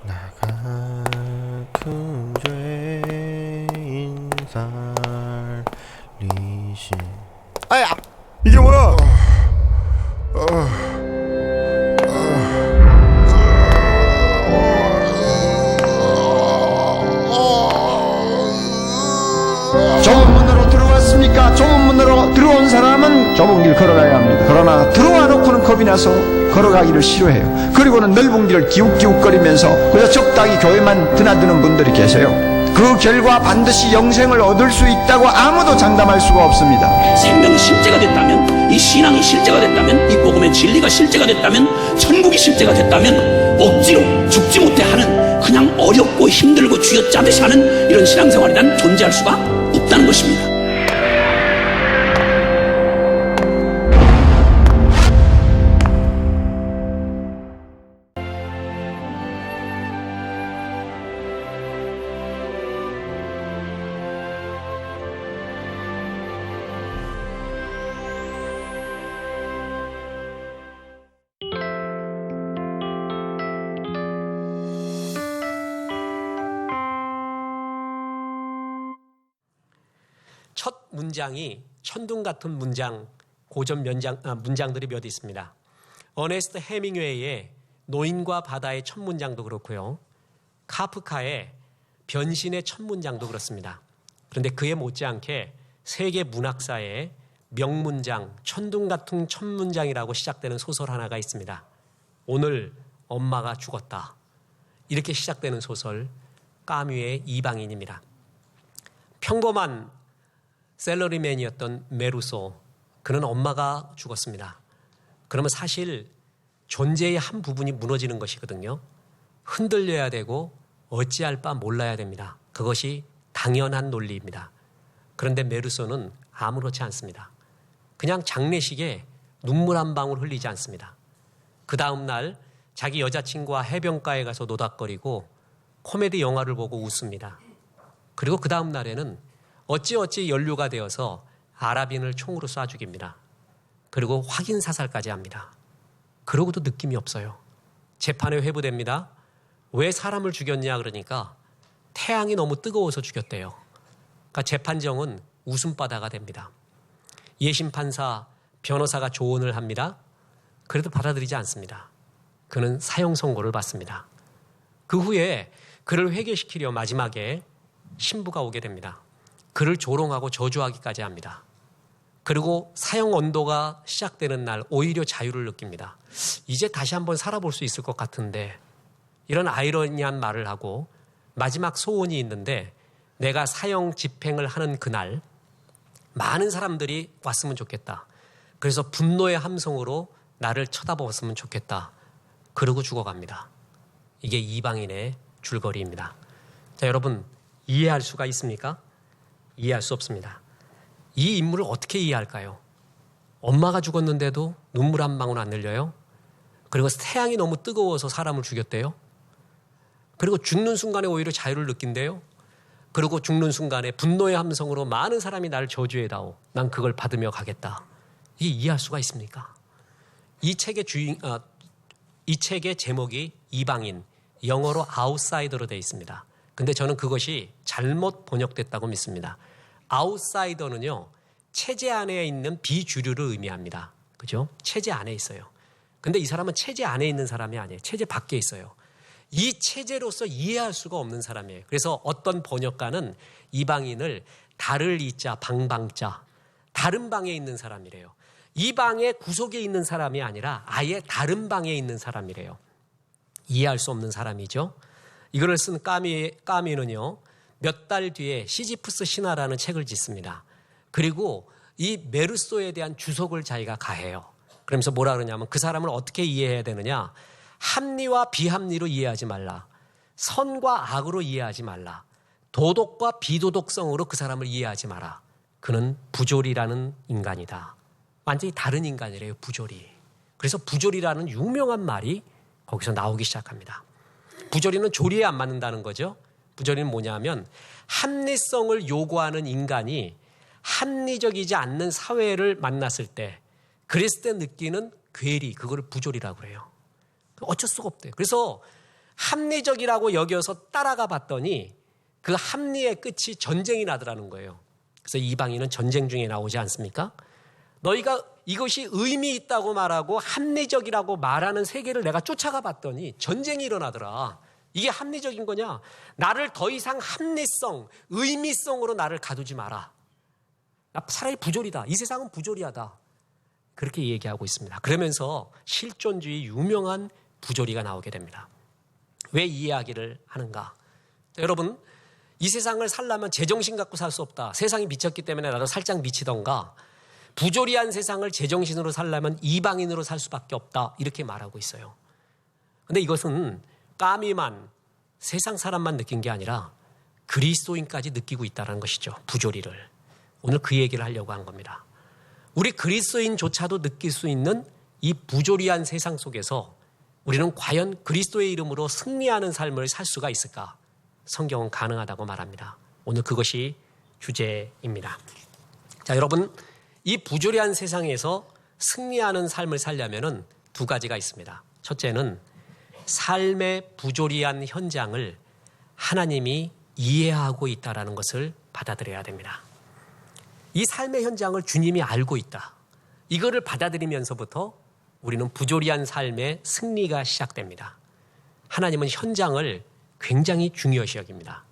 나 같은 죄인 살리신. 아야! 이게 뭐야? 좁은 문으로 들어왔습니까? 좁은 문으로 들어온 사람은 좁은 길 걸어가야 합니다. 그러나 들어와 놓고는 겁이 나서 걸어가기를 싫어해요. 그리고는 넓은 길을 기웃기웃거리면서 그래서 적당히 교회만 드나드는 분들이 계세요. 그 결과 반드시 영생을 얻을 수 있다고 아무도 장담할 수가 없습니다. 생명이 실제가 됐다면, 이 신앙이 실제가 됐다면, 이 복음의 진리가 실제가 됐다면, 천국이 실제가 됐다면 억지로 죽지 못해 하는, 그냥 어렵고 힘들고 쥐어짜듯이 하는 이런 신앙생활이 난 존재할 수가 없다는 것입니다. 첫 문장이 천둥 같은 문장, 고전 문장들이 몇 있습니다. 어네스트 해밍웨이의 노인과 바다의 첫 문장도 그렇고요. 카프카의 변신의 첫 문장도 그렇습니다. 그런데 그에 못지않게 세계 문학사의 명문장, 천둥 같은 첫 문장이라고 시작되는 소설 하나가 있습니다. 오늘 엄마가 죽었다. 이렇게 시작되는 소설, 까뮈의 이방인입니다. 평범한 셀러리맨이었던 메루소, 그는 엄마가 죽었습니다. 그러면 사실 존재의 한 부분이 무너지는 것이거든요. 흔들려야 되고 어찌할 바 몰라야 됩니다. 그것이 당연한 논리입니다. 그런데 메루소는 아무렇지 않습니다. 그냥 장례식에 눈물 한 방울 흘리지 않습니다. 그 다음 날 자기 여자친구와 해변가에 가서 노닥거리고 코미디 영화를 보고 웃습니다. 그리고 그 다음 날에는 어찌어찌 연루가 되어서 아랍인을 총으로 쏴 죽입니다. 그리고 확인 사살까지 합니다. 그러고도 느낌이 없어요. 재판에 회부됩니다. 왜 사람을 죽였냐 그러니까 태양이 너무 뜨거워서 죽였대요. 그러니까 재판정은 웃음바다가 됩니다. 예심 판사, 변호사가 조언을 합니다. 그래도 받아들이지 않습니다. 그는 사형 선고를 받습니다. 그 후에 그를 회개시키려 마지막에 신부가 오게 됩니다. 그를 조롱하고 저주하기까지 합니다. 그리고 사형 언도가 시작되는 날 오히려 자유를 느낍니다. 이제 다시 한번 살아볼 수 있을 것 같은데, 이런 아이러니한 말을 하고 마지막 소원이 있는데, 내가 사형 집행을 하는 그날 많은 사람들이 왔으면 좋겠다. 그래서 분노의 함성으로 나를 쳐다보았으면 좋겠다. 그러고 죽어갑니다. 이게 이방인의 줄거리입니다. 자, 여러분 이해할 수가 있습니까? 이해할 수 없습니다. 이 인물을 어떻게 이해할까요? 엄마가 죽었는데도 눈물 한 방울 안 흘려요? 그리고 태양이 너무 뜨거워서 사람을 죽였대요? 그리고 죽는 순간에 오히려 자유를 느낀대요? 그리고 죽는 순간에 분노의 함성으로 많은 사람이 나를 저주해다오. 난 그걸 받으며 가겠다. 이게 이해할 수가 있습니까? 이 책의 제목이 이방인, 영어로 아웃사이더로 되어 있습니다. 근데 저는 그것이 잘못 번역됐다고 믿습니다. 아웃사이더는요, 체제 안에 있는 비주류를 의미합니다. 그죠? 체제 안에 있어요. 근데 이 사람은 체제 안에 있는 사람이 아니에요. 체제 밖에 있어요. 이 체제로서 이해할 수가 없는 사람이에요. 그래서 어떤 번역가는 이방인을 다를 이자 방방자, 다른 방에 있는 사람이래요. 이 방의 구석에 있는 사람이 아니라 아예 다른 방에 있는 사람이래요. 이해할 수 없는 사람이죠. 이거를 쓴 까미는요, 몇 달 뒤에 시지프스 신화라는 책을 짓습니다. 그리고 이 메르소에 대한 주석을 자기가 가해요. 그러면서 뭐라 그러냐면 그 사람을 어떻게 이해해야 되느냐. 합리와 비합리로 이해하지 말라. 선과 악으로 이해하지 말라. 도덕과 비도덕성으로 그 사람을 이해하지 마라. 그는 부조리라는 인간이다. 완전히 다른 인간이래요, 부조리. 그래서 부조리라는 유명한 말이 거기서 나오기 시작합니다. 부조리는 조리에 안 맞는다는 거죠. 부조리는 뭐냐면 합리성을 요구하는 인간이 합리적이지 않는 사회를 만났을 때, 그랬을 때 느끼는 괴리, 그걸 부조리라고 그래요. 어쩔 수가 없대요. 그래서 합리적이라고 여겨서 따라가 봤더니 그 합리의 끝이 전쟁이 나더라는 거예요. 그래서 이방인은 전쟁 중에 나오지 않습니까? 너희가 이것이 의미 있다고 말하고 합리적이라고 말하는 세계를 내가 쫓아가 봤더니 전쟁이 일어나더라. 이게 합리적인 거냐? 나를 더 이상 합리성, 의미성으로 나를 가두지 마라. 나 차라리 부조리다. 이 세상은 부조리하다. 그렇게 얘기하고 있습니다. 그러면서 실존주의 유명한 부조리가 나오게 됩니다. 왜 이 이야기를 하는가? 여러분, 이 세상을 살려면 제정신 갖고 살 수 없다. 세상이 미쳤기 때문에 나도 살짝 미치던가, 부조리한 세상을 제정신으로 살려면 이방인으로 살 수밖에 없다. 이렇게 말하고 있어요. 그런데 이것은 까미만, 세상 사람만 느낀 게 아니라 그리스도인까지 느끼고 있다는 것이죠. 부조리를. 오늘 그 얘기를 하려고 한 겁니다. 우리 그리스도인조차도 느낄 수 있는 이 부조리한 세상 속에서 우리는 과연 그리스도의 이름으로 승리하는 삶을 살 수가 있을까? 성경은 가능하다고 말합니다. 오늘 그것이 주제입니다. 자, 여러분, 이 부조리한 세상에서 승리하는 삶을 살려면은 두 가지가 있습니다. 첫째는 삶의 부조리한 현장을 하나님이 이해하고 있다는 것을 받아들여야 됩니다. 이 삶의 현장을 주님이 알고 있다. 이거를 받아들이면서부터 우리는 부조리한 삶의 승리가 시작됩니다. 하나님은 현장을 굉장히 중요시 여깁니다.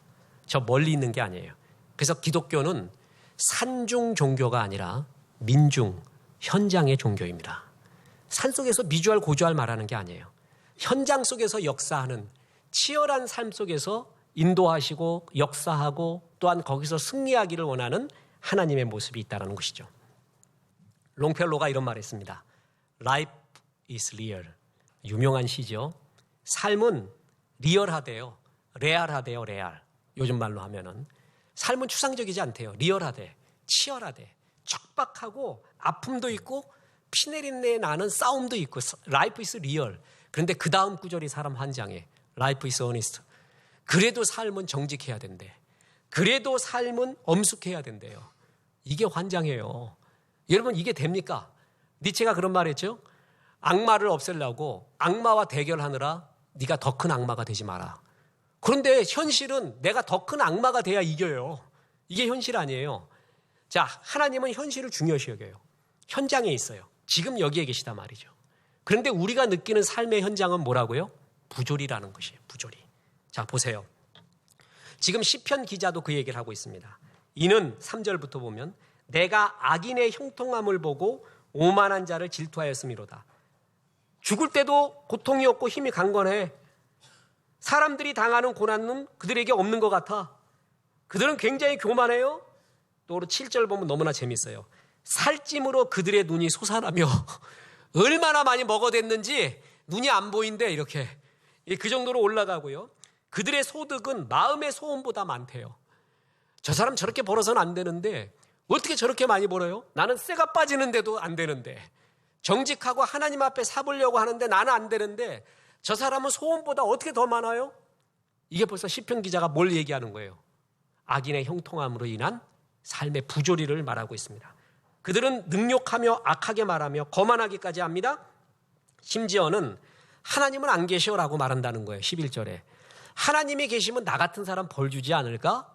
저 멀리 있는 게 아니에요. 그래서 기독교는 산중 종교가 아니라 민중, 현장의 종교입니다. 산속에서 미주알 고주알 말하는 게 아니에요. 현장 속에서 역사하는 치열한 삶 속에서 인도하시고 역사하고 또한 거기서 승리하기를 원하는 하나님의 모습이 있다는 것이죠. 롱펠로가 이런 말을 했습니다. Life is real. 유명한 시죠. 삶은 리얼하대요. 레알하대요. 레알. 요즘 말로 하면은 삶은 추상적이지 않대요. 리얼하대. 치열하대. 척박하고 아픔도 있고 피내린내 나는 싸움도 있고 Life is real. 그런데 그 다음 구절이 사람 환장해. Life is honest. 그래도 삶은 정직해야 된대. 그래도 삶은 엄숙해야 된대요. 이게 환장해요. 여러분, 이게 됩니까? 니체가 그런 말 했죠? 악마를 없애려고 악마와 대결하느라 네가 더 큰 악마가 되지 마라. 그런데 현실은 내가 더 큰 악마가 돼야 이겨요. 이게 현실 아니에요. 자, 하나님은 현실을 중요시 여겨요. 현장에 있어요. 지금 여기에 계시다 말이죠. 그런데 우리가 느끼는 삶의 현장은 뭐라고요? 부조리라는 것이에요. 부조리. 자, 보세요. 지금 시편 기자도 그 얘기를 하고 있습니다. 이는 3절부터 보면 내가 악인의 형통함을 보고 오만한 자를 질투하였음이로다. 죽을 때도 고통이 없고 힘이 강건해. 사람들이 당하는 고난은 그들에게 없는 것 같아. 그들은 굉장히 교만해요. 또 7절 보면 너무나 재밌어요. 살찜으로 그들의 눈이 솟아나며 얼마나 많이 먹어댔는지 눈이 안 보인대. 이렇게 그 정도로 올라가고요. 그들의 소득은 마음의 소원보다 많대요. 저 사람 저렇게 벌어서는 안 되는데 어떻게 저렇게 많이 벌어요? 나는 쇠가 빠지는데도 안 되는데, 정직하고 하나님 앞에 사보려고 하는데 나는 안 되는데 저 사람은 소원보다 어떻게 더 많아요? 이게 벌써 시편 기자가 뭘 얘기하는 거예요? 악인의 형통함으로 인한 삶의 부조리를 말하고 있습니다. 그들은 능욕하며 악하게 말하며 거만하기까지 합니다. 심지어는 하나님은 안 계셔라고 말한다는 거예요. 11절에. 하나님이 계시면 나 같은 사람 벌 주지 않을까?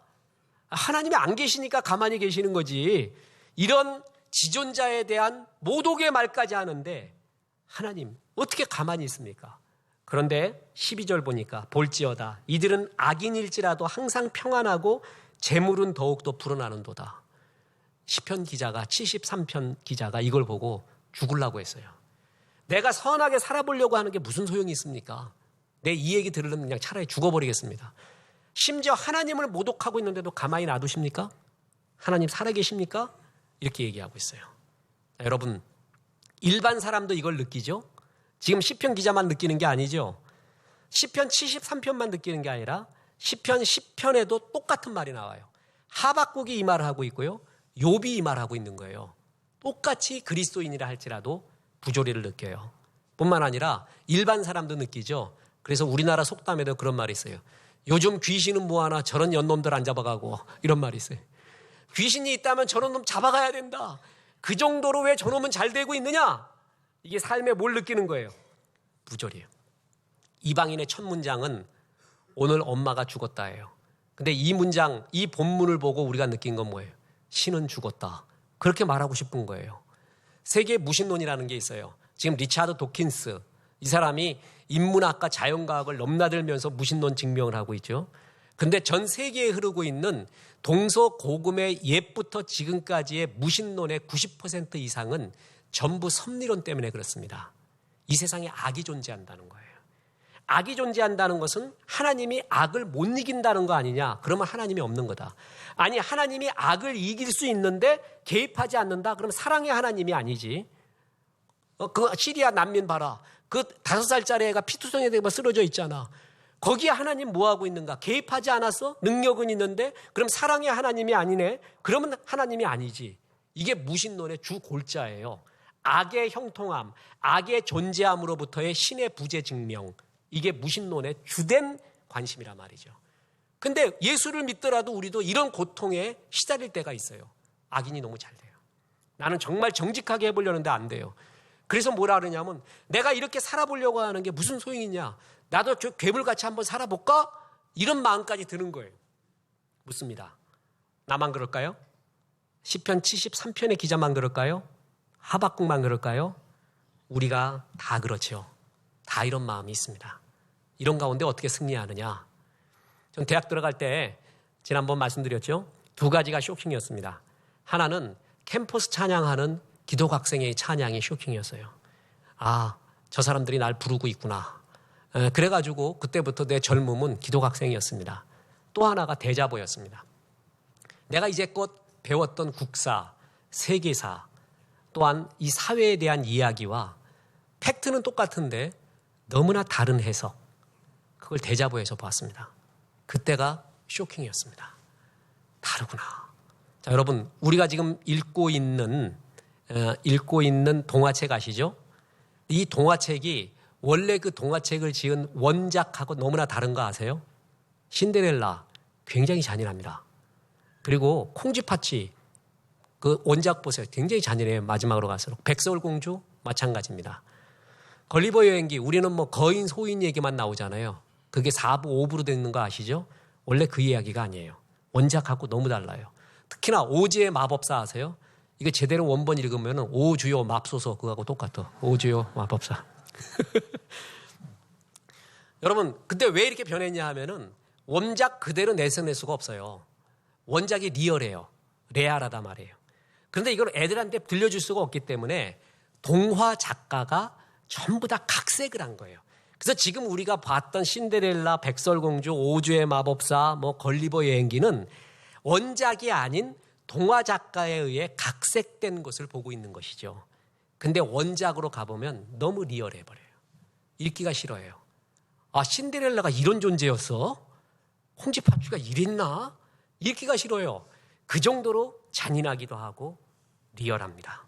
하나님이 안 계시니까 가만히 계시는 거지. 이런 지존자에 대한 모독의 말까지 하는데 하나님 어떻게 가만히 있습니까? 그런데 12절 보니까 볼지어다 이들은 악인일지라도 항상 평안하고 재물은 더욱더 불어나는도다. 시편 기자가 73편 기자가 이걸 보고 죽으려고 했어요. 내가 선하게 살아보려고 하는 게 무슨 소용이 있습니까? 내 이 얘기 들으려면 그냥 차라리 죽어버리겠습니다. 심지어 하나님을 모독하고 있는데도 가만히 놔두십니까? 하나님 살아계십니까? 이렇게 얘기하고 있어요. 자, 여러분, 일반 사람도 이걸 느끼죠? 지금 시편 기자만 느끼는 게 아니죠? 시편 73편만 느끼는 게 아니라 시편 10편에도 똑같은 말이 나와요. 하박국이 이 말을 하고 있고요. 욥이 이 말을 하고 있는 거예요. 똑같이 그리스도인이라 할지라도 부조리를 느껴요. 뿐만 아니라 일반 사람도 느끼죠. 그래서 우리나라 속담에도 그런 말이 있어요. 요즘 귀신은 뭐하나 저런 연놈들 안 잡아가고, 이런 말이 있어요. 귀신이 있다면 저런 놈 잡아가야 된다. 그 정도로 왜 저놈은 잘 되고 있느냐? 이게 삶에 뭘 느끼는 거예요? 부조리예요. 이방인의 첫 문장은 오늘 엄마가 죽었다예요. 근데 이 문장, 이 본문을 보고 우리가 느낀 건 뭐예요? 신은 죽었다. 그렇게 말하고 싶은 거예요. 세계 무신론이라는 게 있어요. 지금 리차드 도킨스, 이 사람이 인문학과 자연과학을 넘나들면서 무신론 증명을 하고 있죠. 근데 전 세계에 흐르고 있는 동서고금의 옛부터 지금까지의 무신론의 90% 이상은 전부 섭리론 때문에 그렇습니다. 이 세상에 악이 존재한다는 거예요. 악이 존재한다는 것은 하나님이 악을 못 이긴다는 거 아니냐? 그러면 하나님이 없는 거다. 아니, 하나님이 악을 이길 수 있는데 개입하지 않는다? 그럼 사랑의 하나님이 아니지. 그 시리아 난민 봐라. 그 5살짜리 애가 피투성이 되고 쓰러져 있잖아. 거기에 하나님 뭐 하고 있는가? 개입하지 않았어? 능력은 있는데? 그럼 사랑의 하나님이 아니네? 그러면 하나님이 아니지. 이게 무신론의 주 골자예요. 악의 형통함, 악의 존재함으로부터의 신의 부재 증명. 이게 무신론의 주된 관심이란 말이죠. 근데 예수를 믿더라도 우리도 이런 고통에 시달릴 때가 있어요. 악인이 너무 잘 돼요. 나는 정말 정직하게 해보려는데 안 돼요. 그래서 뭐라 그러냐면 내가 이렇게 살아보려고 하는 게 무슨 소용이냐. 나도 괴물같이 한번 살아볼까? 이런 마음까지 드는 거예요. 묻습니다. 나만 그럴까요? 시편 73편의 기자만 그럴까요? 하박국만 그럴까요? 우리가 다 그렇죠. 다 이런 마음이 있습니다. 이런 가운데 어떻게 승리하느냐? 전 대학 들어갈 때 지난번 말씀드렸죠. 2가지가 쇼킹이었습니다. 하나는 캠퍼스 찬양하는 기독학생의 찬양이 쇼킹이었어요. 아, 저 사람들이 날 부르고 있구나. 그래가지고 그때부터 내 젊음은 기독학생이었습니다. 또 하나가 대자보였습니다. 내가 이제껏 배웠던 국사, 세계사, 또한 이 사회에 대한 이야기와 팩트는 똑같은데 너무나 다른 해석, 그걸 대자보에서 보았습니다. 그때가 쇼킹이었습니다. 다르구나. 자, 여러분, 우리가 지금 읽고 있는 동화책 아시죠? 이 동화책이 원래 그 동화책을 지은 원작하고 너무나 다른 거 아세요? 신데렐라 굉장히 잔인합니다. 그리고 콩쥐팥쥐 그 원작 보세요. 굉장히 잔인해요. 마지막으로 갈수록. 백설공주 마찬가지입니다. 걸리버 여행기 우리는 뭐 거인 소인 얘기만 나오잖아요. 그게 4부 5부로 되는 거 아시죠? 원래 그 이야기가 아니에요. 원작하고 너무 달라요. 특히나 오즈의 마법사 아세요? 이거 제대로 원본 읽으면 오주요 맙소서 그거하고 똑같아. 오주요 마법사. 여러분, 근데 왜 이렇게 변했냐 하면은 원작 그대로 내서낼 수가 없어요. 원작이 리얼해요. 레알하단 말이에요. 그런데 이걸 애들한테 들려줄 수가 없기 때문에 동화 작가가 전부 다 각색을 한 거예요. 그래서 지금 우리가 봤던 신데렐라, 백설공주, 오주의 마법사, 뭐 걸리버 여행기는 원작이 아닌 동화 작가에 의해 각색된 것을 보고 있는 것이죠. 근데 원작으로 가보면 너무 리얼해 버려요. 읽기가 싫어요. 아, 신데렐라가 이런 존재였어? 콩쥐팥쥐가 이랬나? 읽기가 싫어요. 그 정도로 잔인하기도 하고 리얼합니다.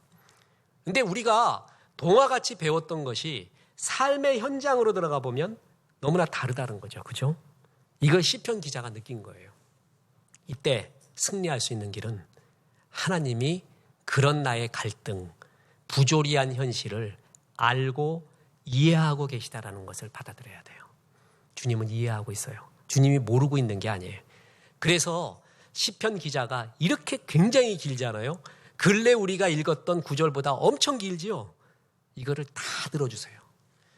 근데 우리가 동화같이 배웠던 것이 삶의 현장으로 들어가 보면 너무나 다르다는 거죠. 그죠? 이걸 시편 기자가 느낀 거예요. 이때 승리할 수 있는 길은 하나님이 그런 나의 갈등, 부조리한 현실을 알고 이해하고 계시다라는 것을 받아들여야 돼요. 주님은 이해하고 있어요. 주님이 모르고 있는 게 아니에요. 그래서 시편 기자가 이렇게 굉장히 길잖아요. 근래 우리가 읽었던 구절보다 엄청 길지요. 이거를 다 들어주세요.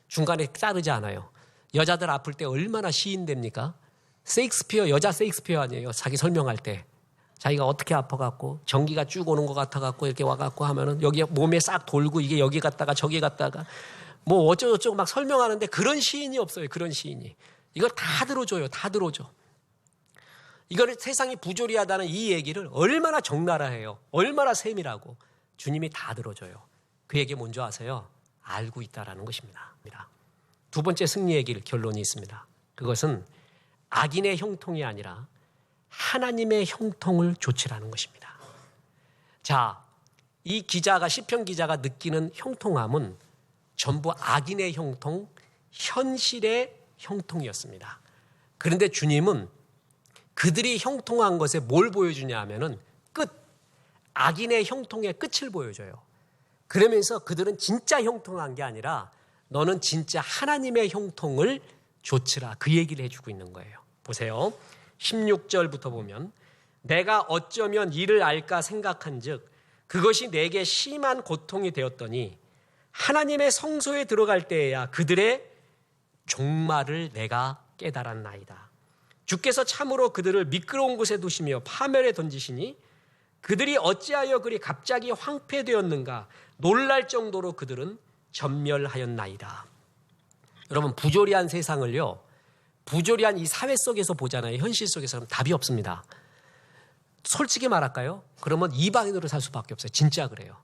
중간에 자르지 않아요. 여자들 아플 때 얼마나 시인됩니까? 세익스피어, 여자 세익스피어 아니에요. 자기 설명할 때. 자기가 어떻게 아파갖고 전기가 쭉 오는 것 같아갖고 이렇게 와갖고 하면은 여기 몸에 싹 돌고 이게 여기 갔다가 저기 갔다가 뭐 어쩌고저쩌고 막 설명하는데 그런 시인이 없어요. 그런 시인이. 이걸 다 들어줘요. 다 들어줘. 이거를 세상이 부조리하다는 이 얘기를 얼마나 적나라해요. 얼마나 세밀하고 주님이 다 들어줘요. 그 얘기 뭔지 아세요? 알고 있다라는 것입니다. 두 번째 승리의 길 결론이 있습니다. 그것은 악인의 형통이 아니라 하나님의 형통을 조치라는 것입니다. 자, 이 기자가 시편 기자가 느끼는 형통함은 전부 악인의 형통, 현실의 형통이었습니다. 그런데 주님은 그들이 형통한 것에 뭘 보여주냐 하면은 끝, 악인의 형통의 끝을 보여줘요. 그러면서 그들은 진짜 형통한 게 아니라 너는 진짜 하나님의 형통을 조치라 그 얘기를 해주고 있는 거예요. 보세요. 16절부터 보면 내가 어쩌면 이를 알까 생각한즉 그것이 내게 심한 고통이 되었더니 하나님의 성소에 들어갈 때에야 그들의 종말을 내가 깨달았나이다. 주께서 참으로 그들을 미끄러운 곳에 두시며 파멸에 던지시니 그들이 어찌하여 그리 갑자기 황폐되었는가 놀랄 정도로 그들은 전멸하였나이다. 여러분 부조리한 세상을요, 부조리한 이 사회 속에서 보잖아요. 현실 속에서는 답이 없습니다. 솔직히 말할까요? 그러면 이방인으로 살 수밖에 없어요. 진짜 그래요.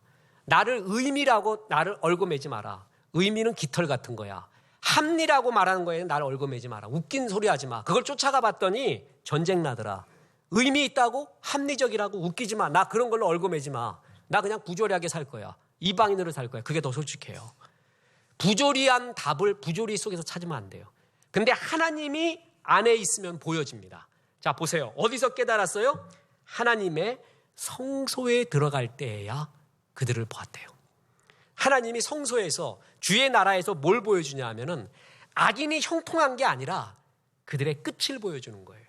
나를 의미라고 나를 얽어매지 마라. 의미는 깃털 같은 거야. 합리라고 말하는 거에 나를 얽어매지 마라. 웃긴 소리 하지 마. 그걸 쫓아가 봤더니 전쟁 나더라. 의미 있다고? 합리적이라고? 웃기지 마. 나 그런 걸로 얽어매지 마. 나 그냥 부조리하게 살 거야. 이방인으로 살 거야. 그게 더 솔직해요. 부조리한 답을 부조리 속에서 찾으면 안 돼요. 근데 하나님이 안에 있으면 보여집니다. 자, 보세요. 어디서 깨달았어요? 하나님의 성소에 들어갈 때에야 그들을 보았대요. 하나님이 성소에서 주의 나라에서 뭘 보여주냐 하면은 악인이 형통한 게 아니라 그들의 끝을 보여주는 거예요.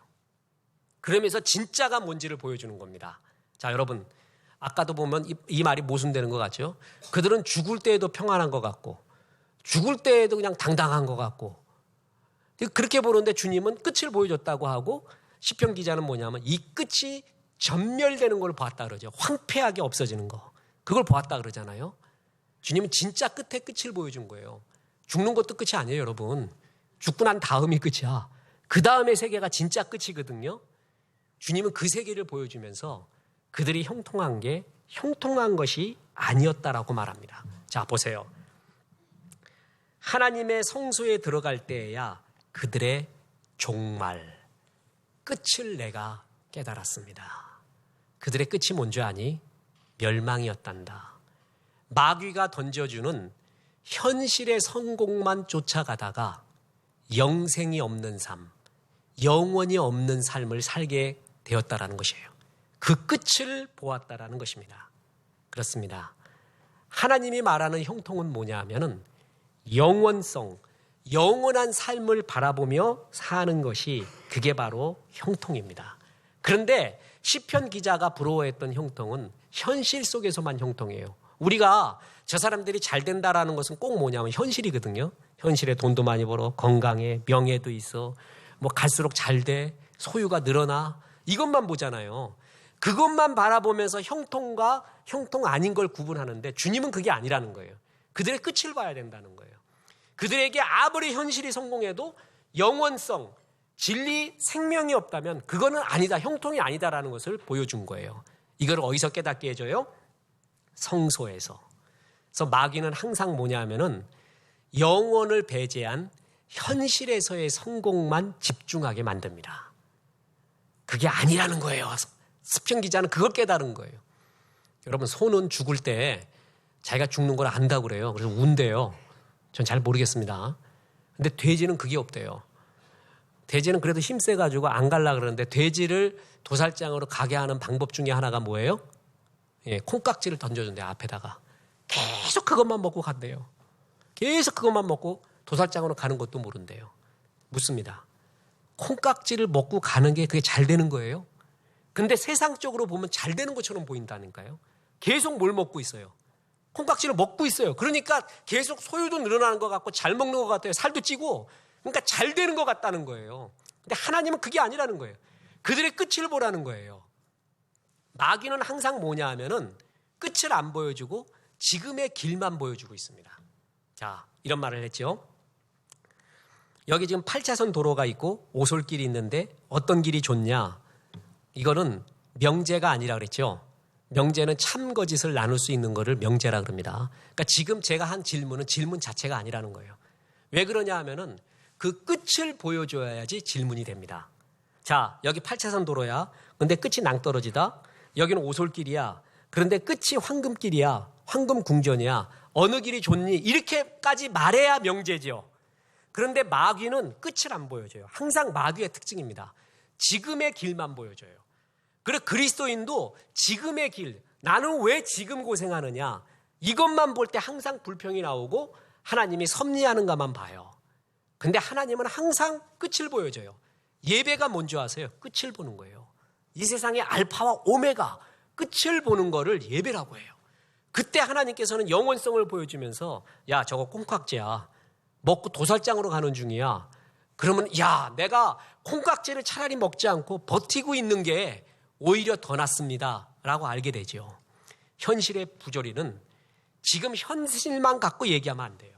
그러면서 진짜가 뭔지를 보여주는 겁니다. 자, 여러분 아까도 보면 이 말이 모순되는 것 같죠? 그들은 죽을 때에도 평안한 것 같고 죽을 때에도 그냥 당당한 것 같고 그렇게 보는데 주님은 끝을 보여줬다고 하고 시편 기자는 뭐냐면 이 끝이 전멸되는 걸 보았다 그러죠. 황폐하게 없어지는 거. 그걸 보았다 그러잖아요. 주님은 진짜 끝에 끝을 보여준 거예요. 죽는 것도 끝이 아니에요, 여러분. 죽고 난 다음이 끝이야. 그 다음의 세계가 진짜 끝이거든요. 주님은 그 세계를 보여주면서 그들이 형통한 게 형통한 것이 아니었다라고 말합니다. 자, 보세요. 하나님의 성소에 들어갈 때에야 그들의 종말, 끝을 내가 깨달았습니다. 그들의 끝이 뭔지 아니? 멸망이었단다. 마귀가 던져주는 현실의 성공만 쫓아가다가 영생이 없는 삶, 영원히 없는 삶을 살게 되었다라는 것이에요. 그 끝을 보았다라는 것입니다. 그렇습니다. 하나님이 말하는 형통은 뭐냐 하면은 영원성, 영원한 삶을 바라보며 사는 것이 그게 바로 형통입니다. 그런데 시편 기자가 부러워했던 형통은 현실 속에서만 형통이에요. 우리가 저 사람들이 잘 된다라는 것은 꼭 뭐냐면 현실이거든요. 현실에 돈도 많이 벌어, 건강해, 명예도 있어, 뭐 갈수록 잘 돼, 소유가 늘어나, 이것만 보잖아요. 그것만 바라보면서 형통과 형통 아닌 걸 구분하는데 주님은 그게 아니라는 거예요. 그들의 끝을 봐야 된다는 거예요. 그들에게 아무리 현실이 성공해도 영원성, 진리, 생명이 없다면 그거는 아니다, 형통이 아니다라는 것을 보여준 거예요. 이걸 어디서 깨닫게 해줘요? 성소에서. 그래서 마귀는 항상 뭐냐 하면은 영원을 배제한 현실에서의 성공만 집중하게 만듭니다. 그게 아니라는 거예요. 시편 기자는 그걸 깨달은 거예요. 여러분, 소는 죽을 때 자기가 죽는 걸 안다고 그래요. 그래서 운대요. 전 잘 모르겠습니다. 근데 돼지는 그게 없대요. 돼지는 그래도 힘세가지고 안 갈라 그러는데 돼지를 도살장으로 가게 하는 방법 중에 하나가 뭐예요? 예, 콩깍지를 던져준대요. 앞에다가. 계속 그것만 먹고 간대요. 계속 그것만 먹고 도살장으로 가는 것도 모른대요. 묻습니다. 콩깍지를 먹고 가는 게 그게 잘 되는 거예요? 근데 세상적으로 보면 잘 되는 것처럼 보인다니까요. 계속 뭘 먹고 있어요? 콩깍지를 먹고 있어요. 그러니까 계속 소유도 늘어나는 것 같고 잘 먹는 것 같아요. 살도 찌고. 그러니까 잘 되는 것 같다는 거예요. 근데 하나님은 그게 아니라는 거예요. 그들의 끝을 보라는 거예요. 마귀는 항상 뭐냐 하면은 끝을 안 보여주고 지금의 길만 보여주고 있습니다. 자, 이런 말을 했죠. 여기 지금 8차선 도로가 있고 오솔길이 있는데 어떤 길이 좋냐? 이거는 명제가 아니라 그랬죠. 명제는 참거짓을 나눌 수 있는 거를 명제라 그럽니다. 그러니까 지금 제가 한 질문은 질문 자체가 아니라는 거예요. 왜 그러냐 하면은 그 끝을 보여줘야지 질문이 됩니다. 자, 여기 8차선 도로야. 근데 끝이 낭떠러지다. 여기는 오솔길이야. 그런데 끝이 황금길이야. 황금궁전이야. 어느 길이 좋니? 이렇게까지 말해야 명제죠. 그런데 마귀는 끝을 안 보여줘요. 항상 마귀의 특징입니다. 지금의 길만 보여줘요. 그리고 그리스도인도 지금의 길, 나는 왜 지금 고생하느냐, 이것만 볼 때 항상 불평이 나오고 하나님이 섭리하는가만 봐요. 근데 하나님은 항상 끝을 보여줘요. 예배가 뭔지 아세요? 끝을 보는 거예요. 이 세상의 알파와 오메가, 끝을 보는 거를 예배라고 해요. 그때 하나님께서는 영원성을 보여주면서 야, 저거 콩깍지야. 먹고 도살장으로 가는 중이야. 그러면 야, 내가 콩깍지를 차라리 먹지 않고 버티고 있는 게 오히려 더 낫습니다 라고 알게 되죠. 현실의 부조리는 지금 현실만 갖고 얘기하면 안 돼요.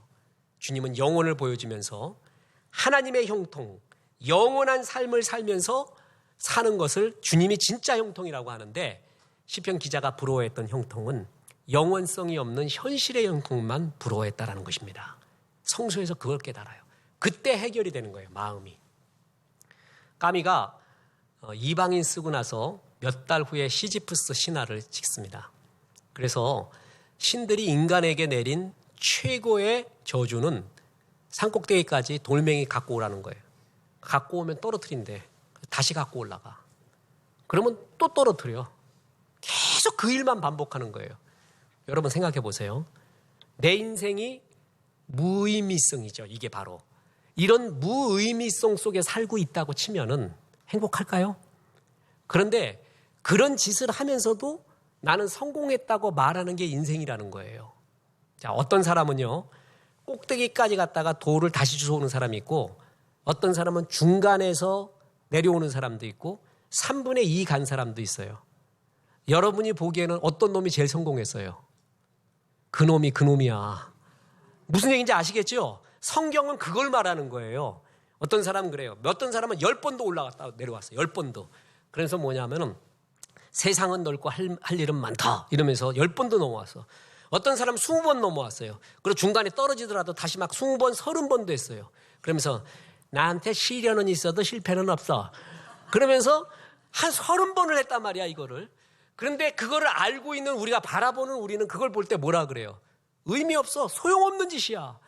주님은 영혼을 보여주면서 하나님의 형통, 영원한 삶을 살면서 사는 것을 주님이 진짜 형통이라고 하는데, 시편 기자가 부러워했던 형통은 영원성이 없는 현실의 형통만 부러워했다라는 것입니다. 성소에서 그걸 깨달아요. 그때 해결이 되는 거예요, 마음이. 까미가 이방인 쓰고 나서 몇 달 후에 시지프스 신화를 찍습니다. 그래서 신들이 인간에게 내린 최고의 저주는 산꼭대기까지 돌멩이 갖고 오라는 거예요. 갖고 오면 떨어뜨린대. 다시 갖고 올라가. 그러면 또 떨어뜨려. 계속 그 일만 반복하는 거예요. 여러분 생각해 보세요. 내 인생이 무의미성이죠. 이게 바로. 이런 무의미성 속에 살고 있다고 치면은 행복할까요? 그런데 그런 짓을 하면서도 나는 성공했다고 말하는 게 인생이라는 거예요. 자, 어떤 사람은요, 꼭대기까지 갔다가 돌을 다시 주워오는 사람이 있고, 어떤 사람은 중간에서 내려오는 사람도 있고, 3분의 2 간 사람도 있어요. 여러분이 보기에는 어떤 놈이 제일 성공했어요? 그 놈이 그 놈이야. 무슨 얘기인지 아시겠죠? 성경은 그걸 말하는 거예요. 어떤 사람은 그래요. 어떤 사람은 10번도 올라갔다 내려왔어요. 10번도. 그래서 뭐냐면은 세상은 넓고 할 일은 많다 이러면서 10번도 넘어왔어. 어떤 사람은 20번 넘어왔어요. 그리고 중간에 떨어지더라도 다시 막 20번, 30번도 했어요. 그러면서 나한테 시련은 있어도 실패는 없어. 그러면서 한 30번을 했단 말이야, 이거를. 그런데 그거를 알고 있는 우리가 바라보는 우리는 그걸 볼 때 뭐라 그래요? 의미 없어. 소용없는 짓이야.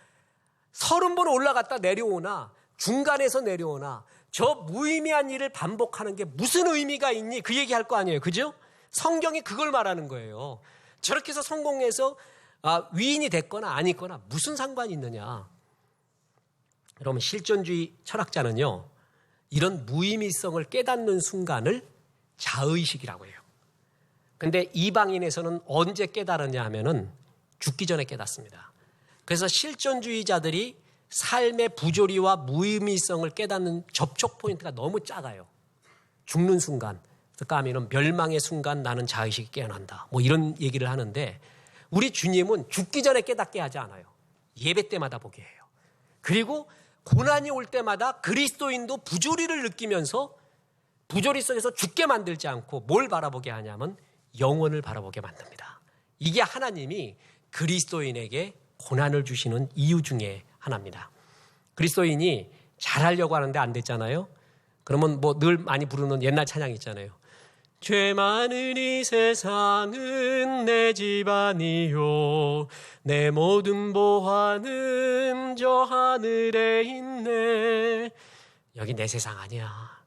30번 올라갔다 내려오나 중간에서 내려오나 저 무의미한 일을 반복하는 게 무슨 의미가 있니? 그 얘기할 거 아니에요. 그죠? 성경이 그걸 말하는 거예요. 저렇게 해서 성공해서 위인이 됐거나 아니거나 무슨 상관이 있느냐. 여러분, 실존주의 철학자는요, 이런 무의미성을 깨닫는 순간을 자의식이라고 해요. 근데 이방인에서는 언제 깨달았냐 하면은 죽기 전에 깨닫습니다. 그래서 실존주의자들이 삶의 부조리와 무의미성을 깨닫는 접촉 포인트가 너무 작아요. 죽는 순간. 그래서 까미는 멸망의 순간 나는 자의식이 깨어난다. 뭐 이런 얘기를 하는데, 우리 주님은 죽기 전에 깨닫게 하지 않아요. 예배 때마다 보게 해요. 그리고 고난이 올 때마다 그리스도인도 부조리를 느끼면서 부조리 속에서 죽게 만들지 않고 뭘 바라보게 하냐면 영원을 바라보게 만듭니다. 이게 하나님이 그리스도인에게 고난을 주시는 이유 중에 하나입니다. 그리스도인이 잘하려고 하는데 안 됐잖아요. 그러면 뭐 늘 많이 부르는 옛날 찬양 있잖아요. 죄 많은 이 세상은 내 집안이요, 내 모든 보화는 저 하늘에 있네. 여기 내 세상 아니야.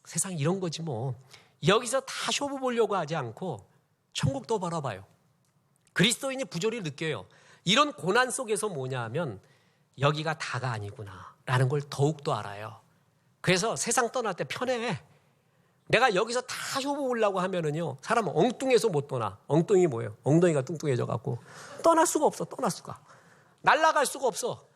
세상 이런 거지 뭐. 여기서 다 쇼부 보려고 하지 않고 천국도 바라봐요. 그리스도인이 부조리를 느껴요. 이런 고난 속에서 뭐냐 하면 여기가 다가 아니구나 라는 걸 더욱더 알아요. 그래서 세상 떠날 때 편해. 내가 여기서 다 쇼부 보려고 하면은요, 사람은 엉뚱해서 못 떠나. 엉뚱이 뭐예요? 엉덩이가 뚱뚱해져 갖고 떠날 수가 없어. 떠날 수가. 날아갈 수가 없어.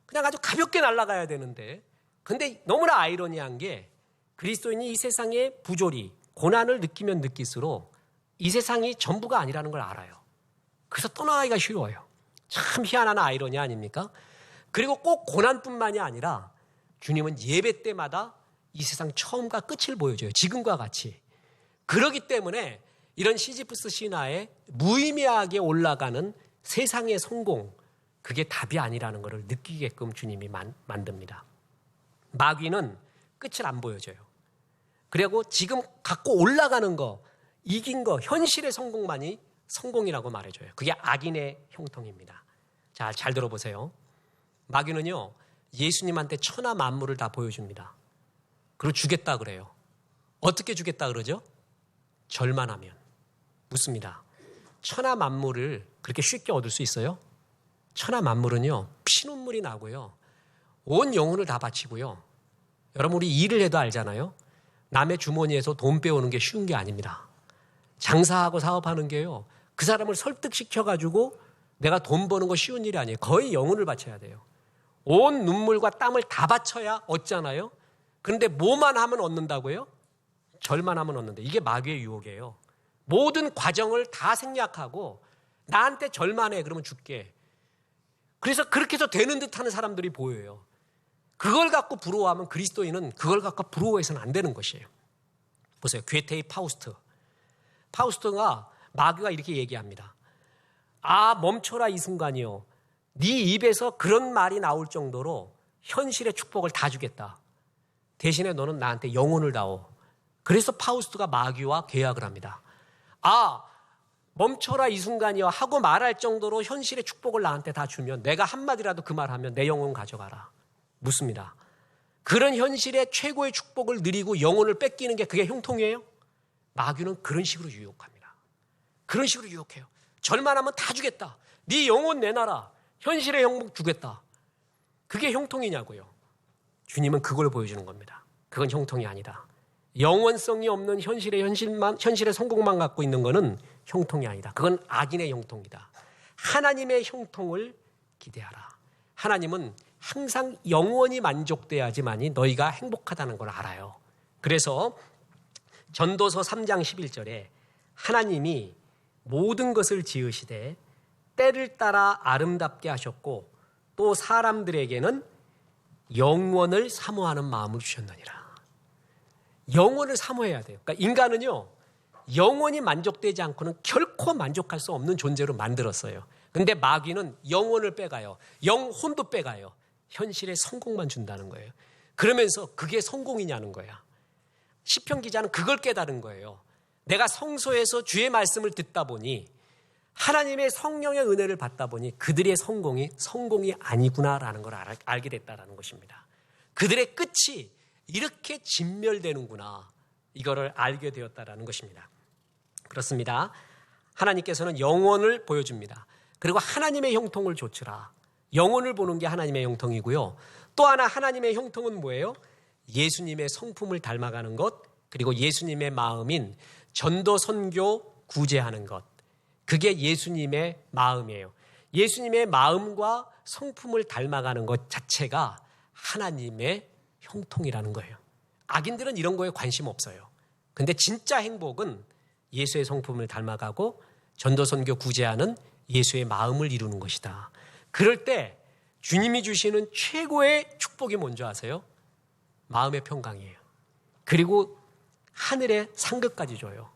그냥 아주 가볍게 날아가야 되는데, 근데 너무나 아이러니한 게 그리스도인이 이 세상의 부조리, 고난을 느끼면 느낄수록 이 세상이 전부가 아니라는 걸 알아요. 그래서 떠나기가 쉬워요. 참 희한한 아이러니 아닙니까? 그리고 꼭 고난뿐만이 아니라 주님은 예배 때마다 이 세상 처음과 끝을 보여줘요. 지금과 같이. 그렇기 때문에 이런 시지프스 신화에 무의미하게 올라가는 세상의 성공, 그게 답이 아니라는 것을 느끼게끔 주님이 만듭니다. 마귀는 끝을 안 보여줘요. 그리고 지금 갖고 올라가는 거, 이긴 거, 현실의 성공만이 성공이라고 말해줘요. 그게 악인의 형통입니다. 자, 잘 들어보세요. 마귀는요, 예수님한테 천하 만물을 다 보여줍니다. 그리고 주겠다 그래요. 어떻게 주겠다 그러죠? 절만 하면. 묻습니다. 천하 만물을 그렇게 쉽게 얻을 수 있어요? 천하 만물은요, 피눈물이 나고요, 온 영혼을 다 바치고요. 여러분 우리 일을 해도 알잖아요. 남의 주머니에서 돈 빼오는 게 쉬운 게 아닙니다. 장사하고 사업하는 게요. 그 사람을 설득시켜가지고 내가 돈 버는 거 쉬운 일이 아니에요. 거의 영혼을 바쳐야 돼요. 온 눈물과 땀을 다 바쳐야 얻잖아요. 그런데 뭐만 하면 얻는다고요? 절만 하면 얻는다. 이게 마귀의 유혹이에요. 모든 과정을 다 생략하고 나한테 절만 해 그러면 줄게. 그래서 그렇게 해서 되는 듯하는 사람들이 보여요. 그걸 갖고 부러워하면 그리스도인은 그걸 갖고 부러워해서는 안 되는 것이에요. 보세요. 괴테의 파우스트. 파우스트가 마귀가 이렇게 얘기합니다. 아 멈춰라 이 순간이요. 네 입에서 그런 말이 나올 정도로 현실의 축복을 다 주겠다. 대신에 너는 나한테 영혼을 다오. 그래서 파우스트가 마귀와 계약을 합니다. 아 멈춰라 이 순간이요 하고 말할 정도로 현실의 축복을 나한테 다 주면 내가 한마디라도 그 말하면 내 영혼 가져가라. 묻습니다. 그런 현실의 최고의 축복을 누리고 영혼을 뺏기는 게 그게 형통이에요? 마귀는 그런 식으로 유혹합니다. 그런 식으로 유혹해요. 절만하면 다 주겠다. 네 영혼 내놔라. 현실의 행복 주겠다. 그게 형통이냐고요. 주님은 그걸 보여주는 겁니다. 그건 형통이 아니다. 영원성이 없는 현실의 성공만 갖고 있는 것은 형통이 아니다. 그건 악인의 형통이다. 하나님의 형통을 기대하라. 하나님은 항상 영원히 만족돼야지만이 너희가 행복하다는 걸 알아요. 그래서 전도서 3장 11절에 하나님이 모든 것을 지으시되 때를 따라 아름답게 하셨고 또 사람들에게는 영원을 사모하는 마음을 주셨느니라. 영원을 사모해야 돼요. 그러니까 인간은요, 영원히 만족되지 않고는 결코 만족할 수 없는 존재로 만들었어요. 근데 마귀는 영혼을 빼가요. 영혼도 빼가요. 현실의 성공만 준다는 거예요. 그러면서 그게 성공이냐는 거야. 시편 기자는 그걸 깨달은 거예요. 내가 성소에서 주의 말씀을 듣다 보니 하나님의 성령의 은혜를 받다 보니 그들의 성공이 아니구나라는 걸 알게 됐다라는 것입니다. 그들의 끝이 이렇게 진멸되는구나. 이거를 알게 되었다라는 것입니다. 그렇습니다. 하나님께서는 영혼을 보여줍니다. 그리고 하나님의 형통을 조치라. 영혼을 보는 게 하나님의 형통이고요. 또 하나 하나님의 형통은 뭐예요? 예수님의 성품을 닮아가는 것, 그리고 예수님의 마음인 전도, 선교, 구제하는 것. 그게 예수님의 마음이에요. 예수님의 마음과 성품을 닮아가는 것 자체가 하나님의 형통이라는 거예요. 악인들은 이런 거에 관심 없어요. 근데 진짜 행복은 예수의 성품을 닮아가고 전도, 선교, 구제하는 예수의 마음을 이루는 것이다. 그럴 때 주님이 주시는 최고의 축복이 뭔지 아세요? 마음의 평강이에요. 그리고 하늘의 상급까지 줘요.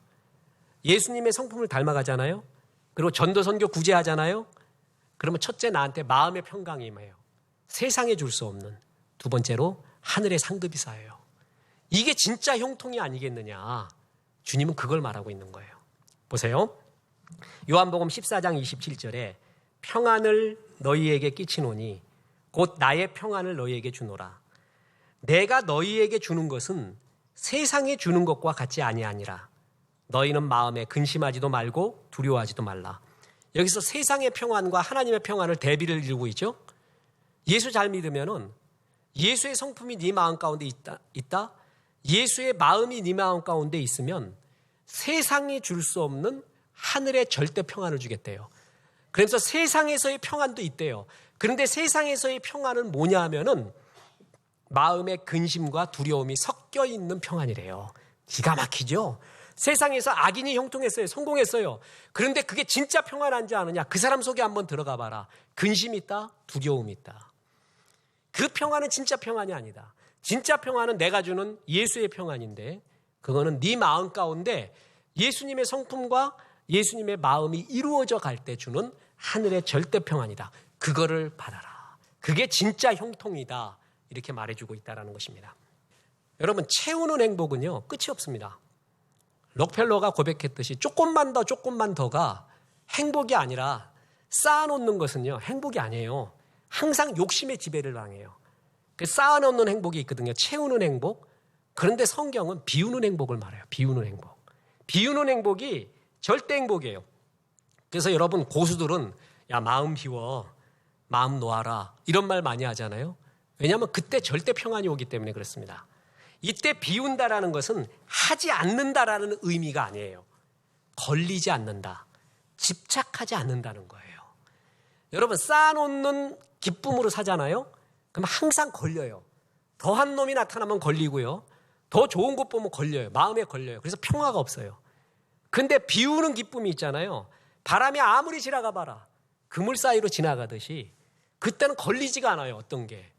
예수님의 성품을 닮아가잖아요. 그리고 전도, 선교, 구제하잖아요. 그러면 첫째 나한테 마음의 평강이 임해요. 세상에 줄 수 없는. 두 번째로 하늘의 상급이 쌓여요. 이게 진짜 형통이 아니겠느냐. 주님은 그걸 말하고 있는 거예요. 보세요. 요한복음 14장 27절에 평안을 너희에게 끼치노니 곧 나의 평안을 너희에게 주노라. 내가 너희에게 주는 것은 세상에 주는 것과 같이 아니하니라. 너희는 마음에 근심하지도 말고 두려워하지도 말라. 여기서 세상의 평안과 하나님의 평안을 대비를 이루고 있죠. 예수 잘 믿으면은 예수의 성품이 네 마음 가운데 있다. 예수의 마음이 네 마음 가운데 있으면 세상이 줄 수 없는 하늘의 절대 평안을 주겠대요. 그래서 세상에서의 평안도 있대요. 그런데 세상에서의 평안은 뭐냐 하면은 마음의 근심과 두려움이 섞여 있는 평안이래요. 기가 막히죠? 세상에서 악인이 형통했어요. 성공했어요. 그런데 그게 진짜 평안한지 아느냐? 그 사람 속에 한번 들어가 봐라. 근심이 있다, 두려움이 있다. 그 평안은 진짜 평안이 아니다. 진짜 평안은 내가 주는 예수의 평안인데 그거는 네 마음 가운데 예수님의 성품과 예수님의 마음이 이루어져 갈 때 주는 하늘의 절대 평안이다. 그거를 받아라. 그게 진짜 형통이다. 이렇게 말해주고 있다는 것입니다. 여러분, 채우는 행복은요, 끝이 없습니다. 록펠러가 고백했듯이 조금만 더가 행복이 아니라 쌓아놓는 것은요, 행복이 아니에요. 항상 욕심의 지배를 당해요. 쌓아놓는 행복이 있거든요. 채우는 행복. 그런데 성경은 비우는 행복을 말해요. 비우는 행복. 비우는 행복이 절대 행복이에요. 그래서 여러분, 고수들은 야, 마음 비워, 마음 놓아라, 이런 말 많이 하잖아요. 왜냐하면 그때 절대 평안이 오기 때문에 그렇습니다. 이때 비운다라는 것은 하지 않는다라는 의미가 아니에요. 걸리지 않는다. 집착하지 않는다는 거예요. 여러분, 쌓아놓는 기쁨으로 사잖아요. 그럼 항상 걸려요. 더한 놈이 나타나면 걸리고요. 더 좋은 것 보면 걸려요. 마음에 걸려요. 그래서 평화가 없어요. 근데 비우는 기쁨이 있잖아요. 바람이 아무리 지나가 봐라. 그물 사이로 지나가듯이 그때는 걸리지가 않아요. 어떤 게.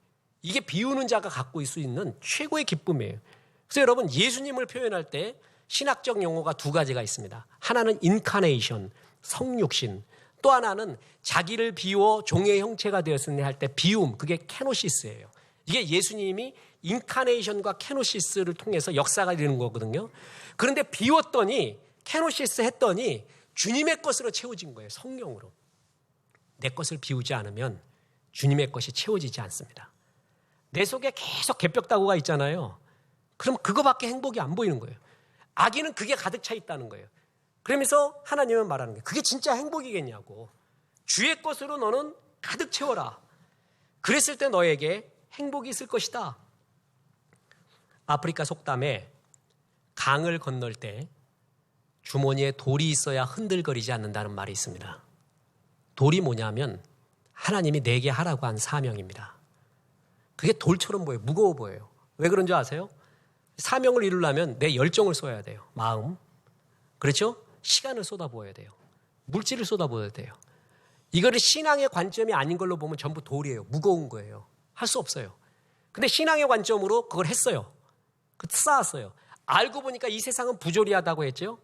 이게 비우는 자가 갖고 있을 수 있는 최고의 기쁨이에요. 그래서 여러분, 예수님을 표현할 때 신학적 용어가 두 가지가 있습니다. 하나는 인카네이션, 성육신. 또 하나는 자기를 비워 종의 형체가 되었으니 할 때 비움, 그게 케노시스예요. 이게 예수님이 인카네이션과 케노시스를 통해서 역사가 되는 거거든요. 그런데 비웠더니 케노시스 했더니 주님의 것으로 채워진 거예요. 성령으로. 내 것을 비우지 않으면 주님의 것이 채워지지 않습니다. 내 속에 계속 개벽다구가 있잖아요. 그럼 그거밖에 행복이 안 보이는 거예요. 악인은 그게 가득 차 있다는 거예요. 그러면서 하나님은 말하는 거예요. 그게 진짜 행복이겠냐고. 주의 것으로 너는 가득 채워라. 그랬을 때 너에게 행복이 있을 것이다. 아프리카 속담에 강을 건널 때 주머니에 돌이 있어야 흔들거리지 않는다는 말이 있습니다. 돌이 뭐냐면 하나님이 내게 하라고 한 사명입니다. 그게 돌처럼 보여요. 무거워 보여요. 왜 그런 줄 아세요? 사명을 이루려면 내 열정을 쏟아야 돼요. 마음. 그렇죠? 시간을 쏟아부어야 돼요. 물질을 쏟아부어야 돼요. 이거를 신앙의 관점이 아닌 걸로 보면 전부 돌이에요. 무거운 거예요. 할 수 없어요. 근데 신앙의 관점으로 그걸 했어요. 쌓았어요. 알고 보니까 이 세상은 부조리하다고 했죠.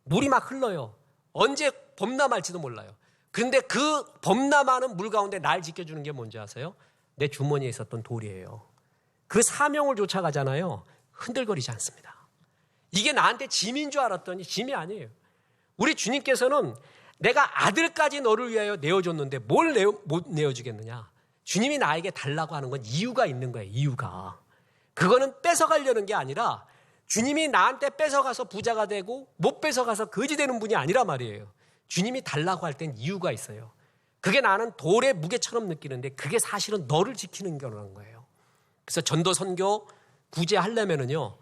물이 막 흘러요. 언제 범람할지도 몰라요. 그런데 그 범람하는 물 가운데 날 지켜주는 게 뭔지 아세요? 내 주머니에 있었던 돌이에요. 그 사명을 쫓아가잖아요. 흔들거리지 않습니다. 이게 나한테 짐인 줄 알았더니 짐이 아니에요. 우리 주님께서는 내가 아들까지 너를 위하여 내어줬는데 뭘 못 내어주겠느냐. 주님이 나에게 달라고 하는 건 이유가 있는 거예요. 이유가. 그거는 뺏어가려는 게 아니라 주님이 나한테 뺏어가서 부자가 되고 못 뺏어가서 거지 되는 분이 아니라 말이에요. 주님이 달라고 할 땐 이유가 있어요. 그게 나는 돌의 무게처럼 느끼는데 그게 사실은 너를 지키는 거라는 거예요. 그래서 전도 선교 구제하려면은요,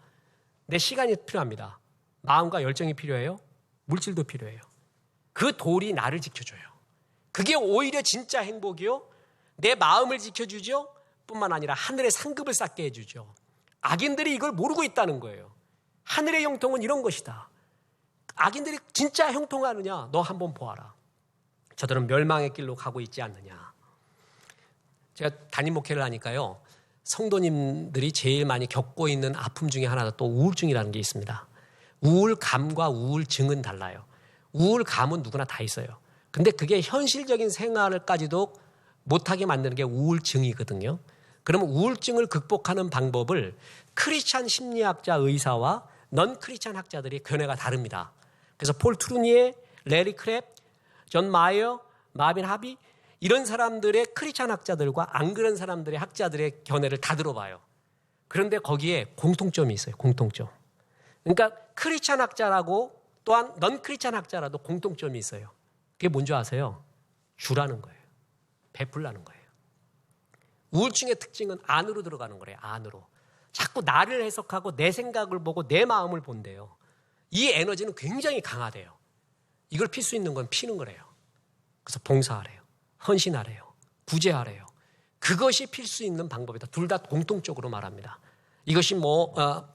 내 시간이 필요합니다. 마음과 열정이 필요해요. 물질도 필요해요. 그 돌이 나를 지켜줘요. 그게 오히려 진짜 행복이요. 내 마음을 지켜주죠. 뿐만 아니라 하늘의 상급을 쌓게 해주죠. 악인들이 이걸 모르고 있다는 거예요. 하늘의 형통은 이런 것이다. 악인들이 진짜 형통하느냐? 너 한번 보아라. 저들은 멸망의 길로 가고 있지 않느냐. 제가 담임 목회를 하니까요, 성도님들이 제일 많이 겪고 있는 아픔 중에 하나가 또 우울증이라는 게 있습니다. 우울감과 우울증은 달라요. 우울감은 누구나 다 있어요. 근데 그게 현실적인 생활까지도 못하게 만드는 게 우울증이거든요. 그러면 우울증을 극복하는 방법을 크리스찬 심리학자 의사와 넌 크리스찬 학자들의 견해가 다릅니다. 그래서 폴 트루니에, 레리 크랩, 존 마이어, 마빈 하비 이런 사람들의 크리스찬 학자들과 안 그런 사람들의 학자들의 견해를 다 들어봐요. 그런데 거기에 공통점이 있어요. 공통점. 그러니까 크리스찬 학자라고 또한 넌 크리스찬 학자라도 공통점이 있어요. 그게 뭔지 아세요? 주라는 거예요. 베풀라는 거예요. 우울증의 특징은 안으로 들어가는 거래요. 안으로. 자꾸 나를 해석하고 내 생각을 보고 내 마음을 본대요. 이 에너지는 굉장히 강하대요. 이걸 필 수 있는 건 피는 거래요. 그래서 봉사하래요. 헌신하래요. 구제하래요. 그것이 필 수 있는 방법이다. 둘 다 공통적으로 말합니다. 이것이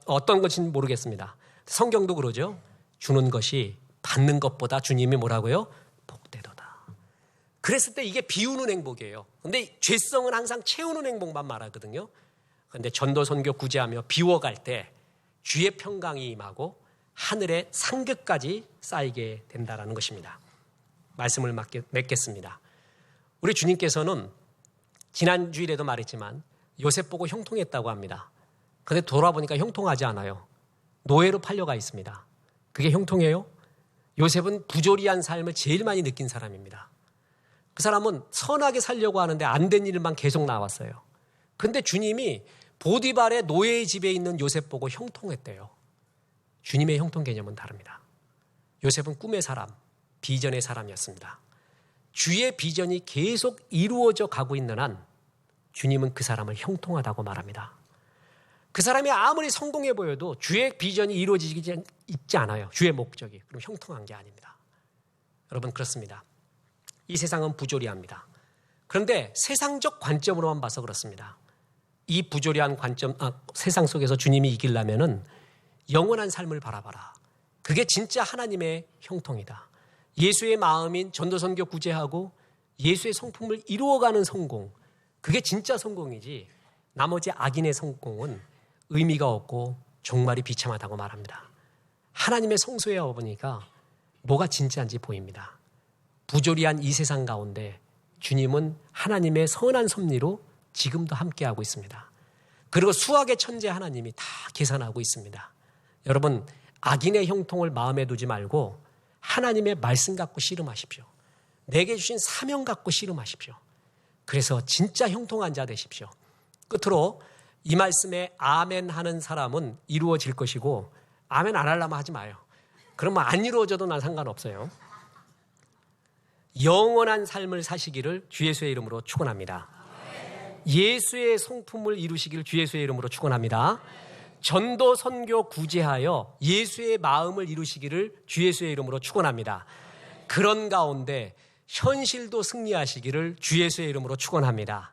어떤 것인지 모르겠습니다. 성경도 그러죠. 주는 것이 받는 것보다 주님이 뭐라고요? 복되도다. 그랬을 때 이게 비우는 행복이에요. 근데 죄성은 항상 채우는 행복만 말하거든요. 그런데 전도 선교 구제하며 비워갈 때 주의 평강이 임하고 하늘의 상급까지 쌓이게 된다라는 것입니다. 말씀을 맺겠습니다. 우리 주님께서는 지난 주일에도 말했지만 요셉 보고 형통했다고 합니다. 그런데 돌아보니까 형통하지 않아요. 노예로 팔려가 있습니다. 그게 형통해요? 요셉은 부조리한 삶을 제일 많이 느낀 사람입니다. 그 사람은 선하게 살려고 하는데 안 된 일만 계속 나왔어요. 그런데 주님이 보디발의 노예의 집에 있는 요셉 보고 형통했대요. 주님의 형통 개념은 다릅니다. 요셉은 꿈의 사람, 비전의 사람이었습니다. 주의 비전이 계속 이루어져 가고 있는 한 주님은 그 사람을 형통하다고 말합니다. 그 사람이 아무리 성공해 보여도 주의 비전이 이루어지지 있지 않아요. 주의 목적이. 그럼 형통한 게 아닙니다. 여러분 그렇습니다. 이 세상은 부조리합니다. 그런데 세상적 관점으로만 봐서 그렇습니다. 이 부조리한 관점, 세상 속에서 주님이 이기려면은 영원한 삶을 바라봐라. 그게 진짜 하나님의 형통이다. 예수의 마음인 전도선교 구제하고 예수의 성품을 이루어가는 성공, 그게 진짜 성공이지 나머지 악인의 성공은 의미가 없고 종말이 비참하다고 말합니다. 하나님의 성소에 와보니까 뭐가 진짜인지 보입니다. 부조리한 이 세상 가운데 주님은 하나님의 선한 섭리로 지금도 함께하고 있습니다. 그리고 수학의 천재 하나님이 다 계산하고 있습니다. 여러분, 악인의 형통을 마음에 두지 말고 하나님의 말씀 갖고 씨름하십시오. 내게 주신 사명 갖고 씨름하십시오. 그래서 진짜 형통한 자 되십시오. 끝으로 이 말씀에 아멘 하는 사람은 이루어질 것이고 아멘 안 하려면 하지 마요. 그러면 안 이루어져도 난 상관없어요. 영원한 삶을 사시기를 주 예수의 이름으로 축원합니다. 예수의 성품을 이루시기를 주 예수의 이름으로 축원합니다. 전도 선교 구제하여 예수의 마음을 이루시기를 주 예수의 이름으로 축원합니다. 그런 가운데 현실도 승리하시기를 주 예수의 이름으로 축원합니다.